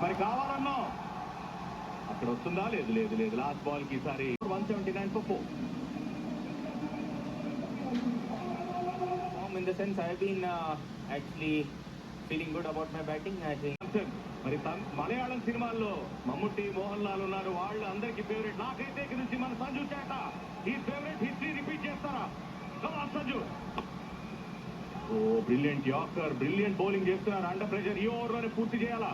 మరి కావాలన్నా అక్కడ వస్తుందా? లేదు లేదు లేదు. లాస్ట్ బాల్ కి ఈసారి 179 for 4. In the sense, I've been actually feeling good about my batting. I think. మరి మలయాళం సినిమాల్లో మమ్ముట్టి, మోహన్ లాల్ ఉన్నారు. వాళ్ళు అందరికి ఫేవరెట్. నాకైతే ఇక్కడ నుంచి మన సంజు చేట ఈ ఫేవరెట్ హిస్టరీ రిపీట్ చేస్తారా? సంజు ఓ బ్రిలియంట్ యార్కర్, బ్రిలియంట్ బౌలింగ్ చేస్తున్నారు. అండర్ ప్రెషర్ ఈ ఓవర్ లోనే పూర్తి చేయాలా?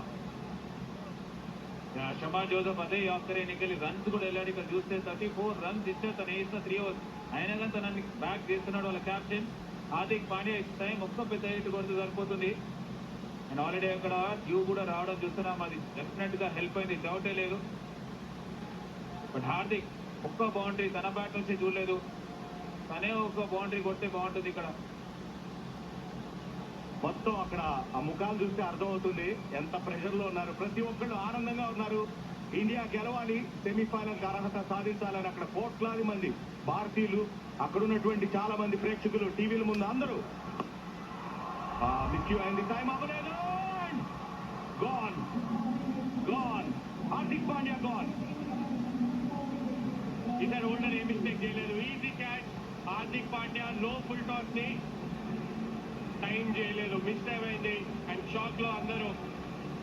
షమా జోసెఫ్ అదే యార్కర్ ఎన్నికలు రన్స్ కూడా వెళ్ళాడు. ఇక్కడ చూస్తే 34 runs ఇస్తే తను వేసిన 3 overs అయినా కానీ తనని బ్యాక్ చేస్తున్నాడు వాళ్ళ క్యాప్టెన్ హార్దిక్ పాండ్యా. టైం ఒక్క పెద్ద హిట్ కొడితే సరిపోతుంది. అండ్ ఆల్రెడీ అక్కడ డ్యూ కూడా రావడం చూస్తున్నాం. అది డెఫినెట్ గా హెల్ప్ అయింది, డౌటే లేదు. బట్ హార్దిక్ ఒక్క బౌండరీ తన బ్యాట్ నుంచి చూడలేదు. తనే ఒక బౌండరీ కొడితే బాగుంటుంది. ఇక్కడ మొత్తం అక్కడ ఆ ముఖాలు చూస్తే అర్థమవుతుంది ఎంత ప్రెషర్ లో ఉన్నారు. ప్రతి ఒక్కళ్ళు ఆనందంగా ఉన్నారు. ఇండియా గెలవాలి, సెమీఫైనల్ అర్హత సాధించాలని అక్కడ కోట్లాది మంది భారతీయులు, అక్కడ ఉన్నటువంటి చాలా మంది ప్రేక్షకులు టీవీల ముందు అందరూ మిస్ అయింది. టైం అవ్వలేదు. Gone gone Hardik Pandya gone. ఇతను ఓల్డర్ ఏ మిస్టేక్ చేయలేదు. Easy catch. హార్దిక్ పాండ్యా లో ఫుల్ టాస్ ని టైం చేయలేదు, మిస్ టైం అయింది. అండ్ షాక్ లో అందరూ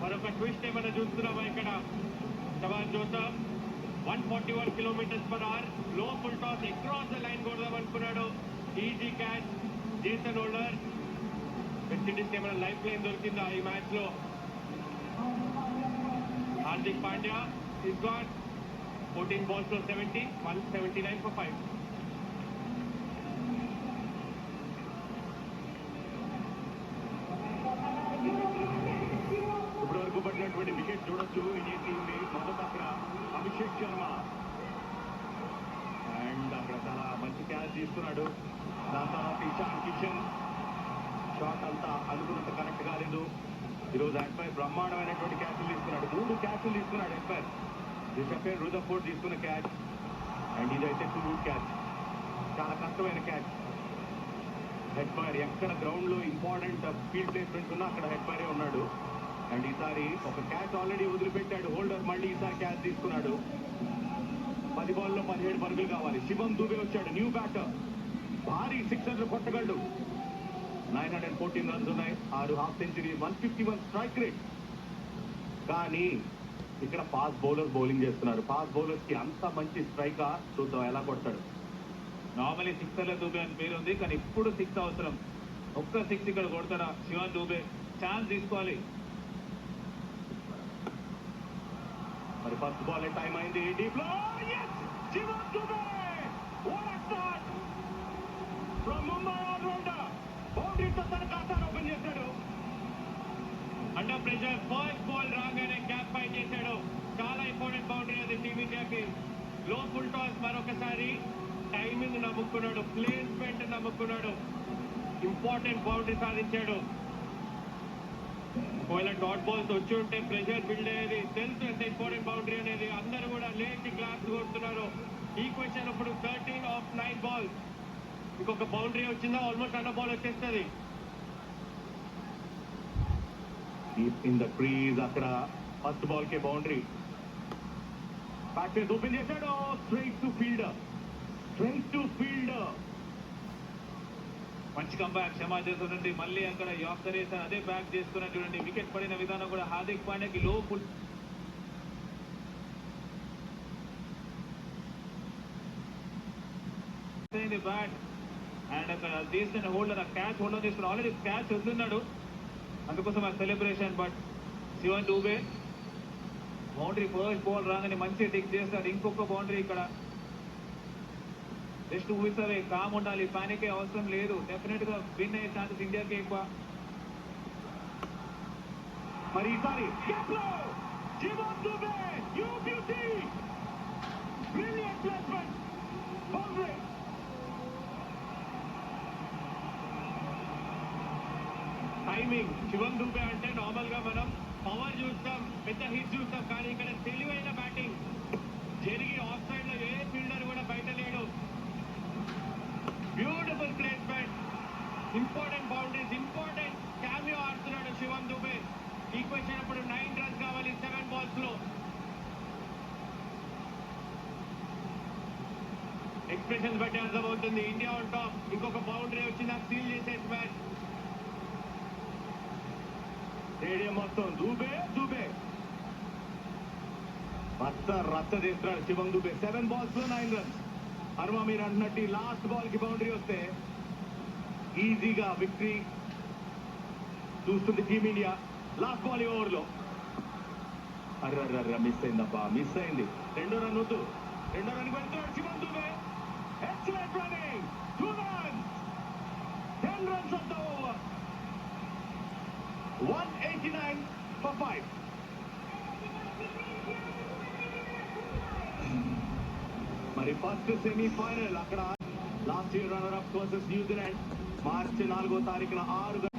మరొక ట్విస్ట్ ఏమైనా చూస్తున్నామా ఇక్కడ? షబాజ్ జోసెఫ్ 141 km/h లో full toss across the line కొడదాం అనుకున్నాడు. Easy catch. Jason holder. West Indies కి ఏమైనా లైఫ్ లైన్ దొరికిందా ఈ మ్యాచ్ లో? Hardik Pandya is got 14 balls లో 70, 179 for 5. ఇప్పటి వరకు పడినటువంటి వికెట్ చూడొచ్చు ఇండియన్ టీమ్ ని. మొదట అక్కడ అభిషేక్ శర్మ అండ్ అక్కడ చాలా మంచి క్యాచ్ తీసుకున్నాడు. దాని తర్వాత ఇషాన్ కిషన్ షాట్ అంతా అనుకున్నంత కరెక్ట్ కాలేదు. ఈరోజు ఎంపైర్ బ్రహ్మాండమైనటువంటి క్యాచ్లు తీసుకున్నాడు. 3 క్యాచ్లు తీసుకున్నాడు ఎంపైర్. రిషఫ్ రుదర్ఫోర్డ్ తీసుకున్న క్యాచ్ అండ్ ఇదైతే 2 గుడ్ క్యాచ్. చాలా కష్టమైన క్యాచ్. హెడ్ ఫైర్ ఎక్కడ గ్రౌండ్ లో ఇంపార్టెంట్ ఫీల్డ్ ప్లేస్మెంట్స్ ఉన్నా అక్కడ హెడ్ ఫైరే ఉన్నాడు. అండ్ ఈసారి ఒక క్యాచ్ ఆల్రెడీ వదిలిపెట్టాడు హోల్డర్. మళ్ళీ ఈసారి క్యాచ్ తీసుకున్నాడు. 10 బాల్లో 17 పరుగులు కావాలి. శివం దూబే వచ్చాడు, న్యూ బ్యాటర్. భారీ 600 కొట్టగలడు. 914 runs ఉన్నాయి, 6 హాఫ్ సెంచరీ, 151 స్ట్రైక్ రేట్. కానీ ఇక్కడ ఫాస్ట్ బౌలర్ బౌలింగ్ చేస్తున్నారు. ఫాస్ట్ బౌలర్స్ కి అంత మంచి స్ట్రైకా? చూద్దాం ఎలా కొడతాడు. నార్మలీ సిక్సర్ల దూబే అని పేరు ఉంది, కానీ ఇప్పుడు 6 అవసరం. ఒక్క 6 ఇక్కడ కొడతాడా శివన్ దూబే? ఛాన్స్ తీసుకోవాలి. మరి ఫస్ట్ బాల్ టైం అయింది. డీప్ లో శివన్ దూబే ఫ్రమ్ ముంబై ఆల్రౌండర్ బౌండరీతో తన ఖాతాను ఓపెన్ చేశాడు. అండర్ ప్రెషర్ ఫస్ట్ బాల్ రాగానే క్యాప్ పై చేశాడు. చాలా ఇంపార్టెంట్ బౌండరీ అది టీమిండియాకి. లో ఫుల్ టాస్ మరొకసారి టైమింగ్ నమ్ముకున్నాడు, ప్లేస్మెంట్ నమ్ముకున్నాడు. ఇంపార్టెంట్ బౌండరీ సాధించాడు. ఒకవేళ డాట్ బాల్స్ వచ్చి ఉంటే ప్రెషర్ బిల్డ్ అయ్యేది. తెలుసు ఎంత ఇంపార్టెంట్ బౌండరీ అనేది. అందరూ కూడా లేచి క్లాస్ కొడుతున్నారు. ఈక్వేషన్ ఇప్పుడు 13 of 9 balls. ఇంకొక బౌండరీ వచ్చిందా ఆల్మోస్ట్ అండర్ బాల్ వచ్చేస్తుంది. ఇన్ ద క్రీజ్ అక్కడ ఫస్ట్ బాల్ కే బౌండరీ. బ్యాక్ ఫేస్ ఓపెన్ చేశాడు. Straight to fielder, straight to fielder. మంచి కంబ్యాక్ క్షమా చేస్తుందండి. మళ్ళీ అక్కడ యార్కర్ వేసాను, అదే బ్యాక్ చేసుకున్నాను. చూడండి వికెట్ పడిన విధానం కూడా. హార్దిక్ పాండ్యాకి లో ఫుల్ బ్యాట్ అండ్ అక్కడ తీసిన హోల్డర్, ఆ క్యాచ్ హోల్డర్ తీసుకుని ఆల్రెడీ క్యాచ్ వస్తున్నాడు, అందుకోసం ఆ celebration. But Shivam Dube boundary first ball రాగానే మంచి టిక్ చేస్తాడు. ఇంకొక బౌండరీ ఇక్కడ. జస్ట్ ఊహిస్తావే, కామ్ ఉండాలి, పానికే అవసరం లేదు. డెఫినెట్ గా విన్ అయ్యే ఛాన్సెస్ ఇండియాకి ఎక్కువ. మరి ఈసారి Shivam Dube you beauty, brilliant placement, boundary. Timing Shivam Dube అంటే నార్మల్ గా మనం పవర్ చూస్తాం, పెద్ద హిట్ చూస్తాం, కానీ ఇక్కడ తెలివైన బ్యాటింగ్ జరిగి ఆఫ్ సైడ్ లో ఏ ఫీల్డర్ కూడా బయట లేడు. Beautiful placement, important boundaries, important cameo ఆడుతున్నాడు శివన్ దూబే. ఈక్వేషన్ అప్పుడు 9 runs కావాలి. 7 ఎక్స్ప్రెషన్స్ బట్టి అర్థమవుతుంది ఇండియా ఆన్ టాప్. ఇంకొక బౌండరీ వచ్చి నాకు సీల్ చేసే మ్యాచ్. స్టేడియం మొత్తం దూబే దూబే రచ్చ చేస్తున్నాడు శివం దూబే. 7 balls లో 9 runs. హర్మ మీరు అంటున్నట్టు లాస్ట్ బాల్ కి బౌండరీ వస్తే ఈజీగా విక్టరీ చూస్తుంది టీమిండియా. లాస్ట్ బాల్ ఈ ఓవర్లో అర్ర మిస్ అయిందబ్బా, మిస్ అయింది. రెండో రన్ వద్దు, రెండో రన్ పెడుతున్నాడు Shivam Dube. Excellent running, 2 runs, 10 runs of the over, 189 for 5. మరి ఫస్ట్ సెమీఫైనల్ అక్కడ last year runner up versus New Zealand మార్చి 4వ తారీఖున 6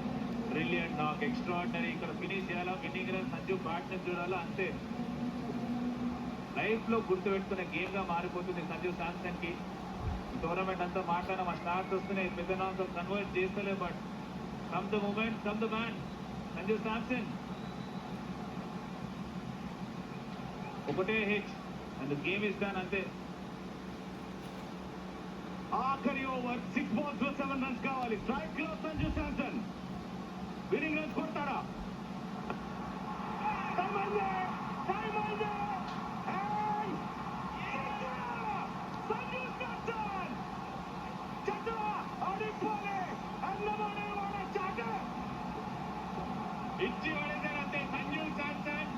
బ్రిలియంట్ నాకు ఎక్స్ట్రాడినరీ. ఇక్కడ ఫినిష్ చేయాలా, విన్నింగ్ రన్ సంజు బ్యాట్ చూడాలా, అంతే. లైఫ్ లో గుర్తుపెట్టుకునే గేమ్ గా మారిపోతుంది సంజు శాంసన్ కి. టోర్నమెంట్ అంతా మాట్లాడిన మా స్టార్స్ వస్తున్నాయి, పెద్ద నాతో కన్వర్ట్ చేస్తలే. But come the moment, come the man Sanju Samson. ఒకటే hit and game is done, అంతే. ఆఖరి ఓవర్ 6 balls లో 7 runs కావాలి. స్ట్రైక్ లో సంజు శాంసన్ విన్నింగ్ రన్స్ కొడతారా? సంజు శాంసన్ ఇచ్చి పడేశారంటే సంజు శాంసన్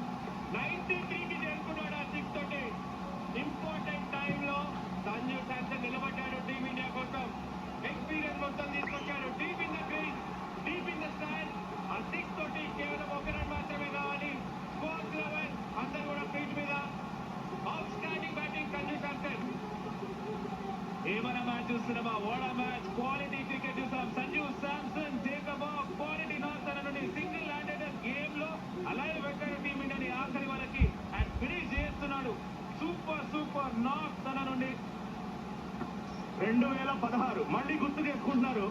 93కి చేరుకున్నాడు ఆ 6 తోటి. ఇంపార్టెంట్ టైంలో సంజు శాంసన్ నిలబడ్డాడు టీమిండియా కోసం. ఎక్స్పీరియన్స్ మొత్తం తీసుకొచ్చాడు. Deep in the crease, deep in the stand. ఆ 6 తోటి కేవలం 1 రన్ మాత్రమే కావాలి. స్కోర్ 11, అందరూ కూడా ఫీట్ మీద. Out standing batting Sanju Samson. ఏమైనా మ్యాచ్ చూస్తున్నామా? వాట్ ఆ మ్యాచ్, క్వాలిటీ క్రికెట్ చూసాం. Sanju Samson Jacob quality not తన నుండి సింగిల్ హ్యాండెడ్ గేమ్ లో అలాగే పెట్టాడు టీమిండియాని ఆఖరి వరకు అండ్ ఫినిష్ చేస్తున్నాడు. సూపర్ సూపర్ నాట్ తన నుండి. 2016 మళ్ళీ గుర్తు చేసుకుంటున్నారు,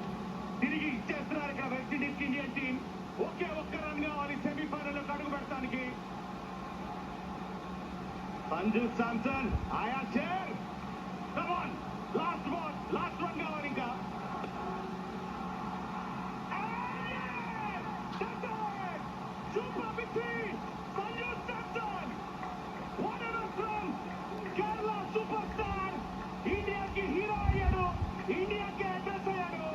తిరిగి ఇచ్చేస్తున్నారు ఇక్కడ వెస్టిండీస్ కి ఇండియన్ టీం. ఒకే ఒక్క రన్ కావాలి సెమీఫైనల్ లో అడుగు పెట్టడానికి. సంజు శాంసన్ ఆయా చేర్, కమాన్, లాస్ట్ బాల్, లాస్ట్ రన్ కావాలి ఇంకా. Super victory Sanju Samson. What a run, Kerala super star ఇండియాకి హీరో అయ్యాడు, ఇండియాకి అడ్రస్ అయ్యాడు,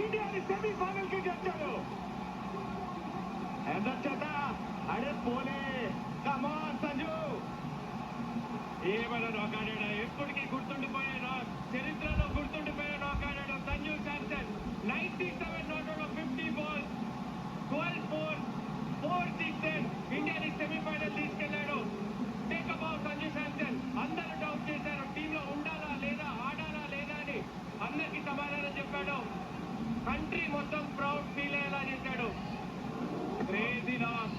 ఇండియాని సెమీఫైనల్ కి గెలిచాడు. ఎందట అడే పోలే, కమాన్ సంజు. ఏమైనా నాక్ ఆడాడా? ఎప్పటికీ గుర్తుండిపోయే నాక్, చరిత్రలో గుర్తుండిపోయే నాక్ ఆడాడు Sanju Samson. 97 not out of 50 balls, 12 fours, 4 sixes. ఇండియాని సెమీఫైనల్ తీసుకెళ్లాడు. Take about Sanju Samson. అందరూ డౌట్ చేశారు టీంలో ఉండాలా లేదా, ఆడాలా లేదా అని. అందరికీ సమాధానం చెప్పాడు. కంట్రీ మొత్తం ప్రౌడ్ ఫీల్ అయ్యేలా చేశాడు. Crazy not.